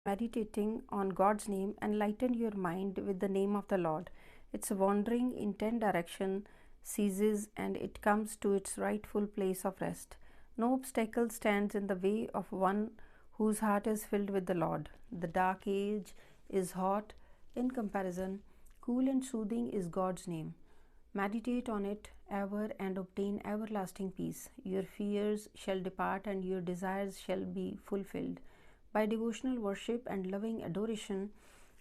Meditating on God's name, enlighten your mind with the name of the Lord. Its wandering in 10 directions ceases and it comes to its rightful place of rest. No obstacle stands in the way of one whose heart is filled with the Lord. The dark age is hot in comparison, cool and soothing is God's name. Meditate on it ever and obtain everlasting peace. Your fears shall depart and your desires shall be fulfilled. By devotional worship and loving adoration,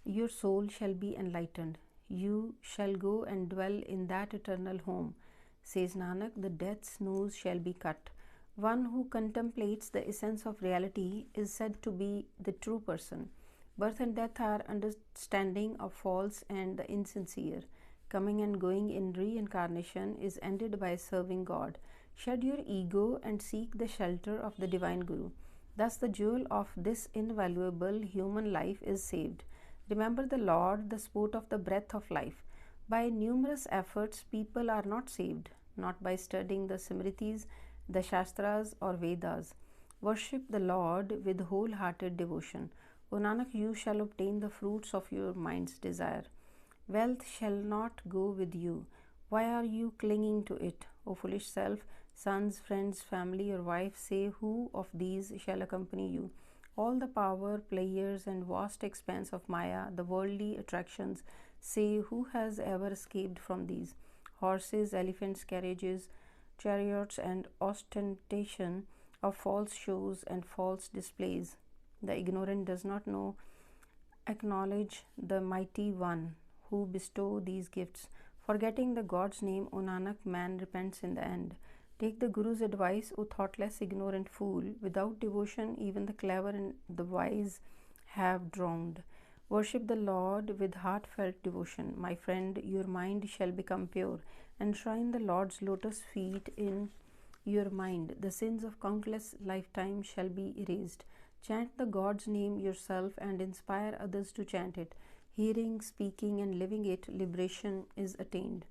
your soul shall be enlightened. You shall go and dwell in that eternal home. Says Nanak, the death's noose shall be cut. One who contemplates the essence of reality is said to be the true person. Birth and death are understanding of false and the insincere. Coming and going in reincarnation is ended by serving God. Shed your ego and seek the shelter of the Divine Guru. Thus, the jewel of this invaluable human life is saved. Remember the Lord, the sport of the breath of life. By numerous efforts, people are not saved, not by studying the Smritis, the Shastras, or Vedas. Worship the Lord with wholehearted devotion. O Nanak, you shall obtain the fruits of your mind's desire. Wealth shall not go with you. Why are you clinging to it, O foolish self? Sons, friends, family, or wife, say who of these shall accompany you? All the power, players, and vast expanse of Maya, the worldly attractions, say who has ever escaped from these? Horses, elephants, carriages, chariots, and ostentation of false shows and false displays. The ignorant does not know, acknowledge the mighty one who bestow these gifts. Forgetting the God's name, O Nanak, man repents in the end. Take the Guru's advice, O thoughtless, ignorant fool. Without devotion, even the clever and the wise have drowned. Worship the Lord with heartfelt devotion. My friend, your mind shall become pure. Enshrine the Lord's lotus feet in your mind. The sins of countless lifetimes shall be erased. Chant the God's name yourself and inspire others to chant it. Hearing, speaking, and living it, liberation is attained.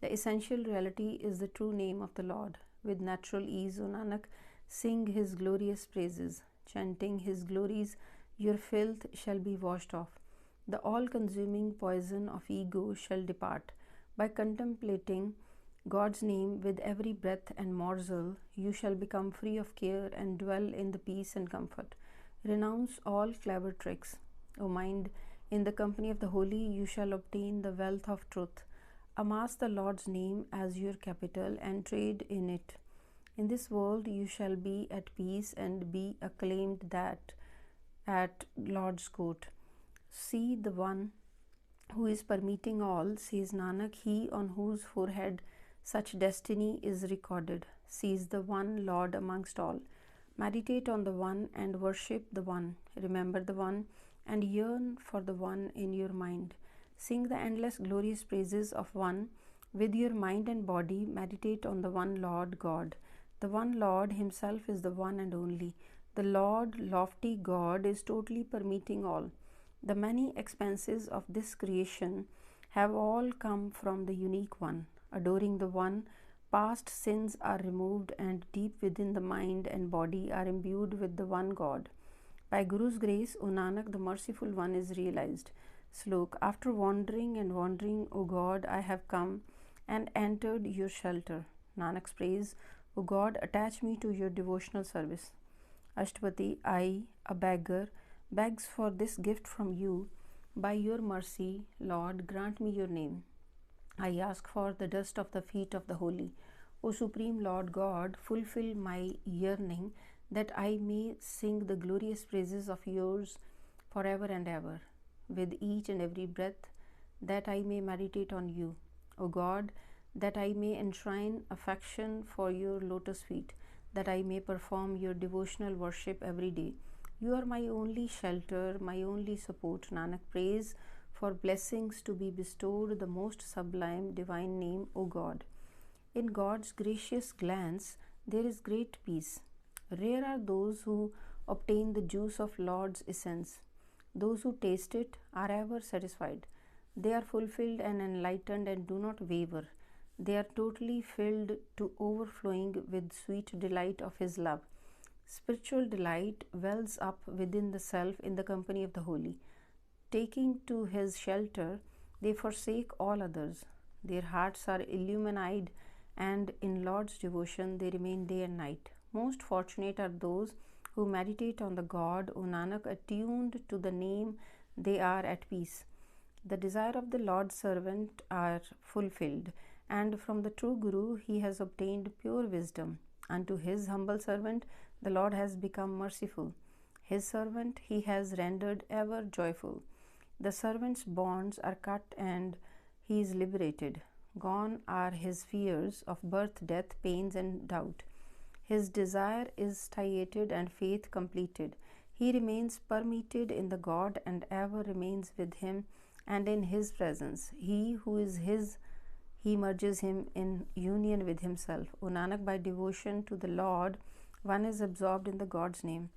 The essential reality is the true name of the Lord. With natural ease, O Nanak, sing His glorious praises. Chanting His glories, your filth shall be washed off. The all-consuming poison of ego shall depart. By contemplating God's name with every breath and morsel, you shall become free of care and dwell in the peace and comfort. Renounce all clever tricks. O mind, in the company of the holy, you shall obtain the wealth of truth. Amass the Lord's name as your capital and trade in it. In this world, you shall be at peace and be acclaimed that at Lord's court. See the one who is permitting all, says Nanak, he on whose forehead such destiny is recorded. Sees the one Lord amongst all. Meditate on the one and worship the one. Remember the one and yearn for the one in your mind. Sing the endless glorious praises of one. With your mind and body, meditate on the one Lord God. The one Lord Himself is the one and only. The Lord, lofty God, is totally permeating all. The many expanses of this creation have all come from the unique one. Adoring the one, past sins are removed and deep within the mind and body are imbued with the one God. By Guru's grace, O Nanak, the merciful one is realized. Slok. After wandering and wandering, O God, I have come and entered your shelter. Nanak's praise. O God, attach me to your devotional service. Ashtapati. I, a beggar, begs for this gift from you. By your mercy, Lord, grant me your name. I ask for the dust of the feet of the holy. O Supreme Lord God, fulfill my yearning that I may sing the glorious praises of yours forever and ever, with each and every breath, that I may meditate on you. O God, that I may enshrine affection for your lotus feet, that I may perform your devotional worship every day. You are my only shelter, my only support. Nanak prays for blessings to be bestowed, the most sublime divine name, O God. In God's gracious glance, there is great peace. Rare are those who obtain the juice of Lord's essence. Those who taste it are ever satisfied. They are fulfilled and enlightened and do not waver. They are totally filled to overflowing with sweet delight of His love. Spiritual delight wells up within the self in the company of the holy. Taking to his shelter, they forsake all others. Their hearts are illumined, and in Lord's devotion they remain day and night. Most fortunate are those who meditate on the God, O Nanak, attuned to the name, they are at peace. The desire of the Lord's servant are fulfilled, and from the true Guru he has obtained pure wisdom. Unto his humble servant the Lord has become merciful. His servant he has rendered ever joyful. The servant's bonds are cut and he is liberated. Gone are his fears of birth, death, pains, and doubt. His desire is satiated and faith completed. He remains permeated in the God and ever remains with him and in his presence. He who is his, he merges him in union with himself. O Nanak, by devotion to the Lord, one is absorbed in the God's name.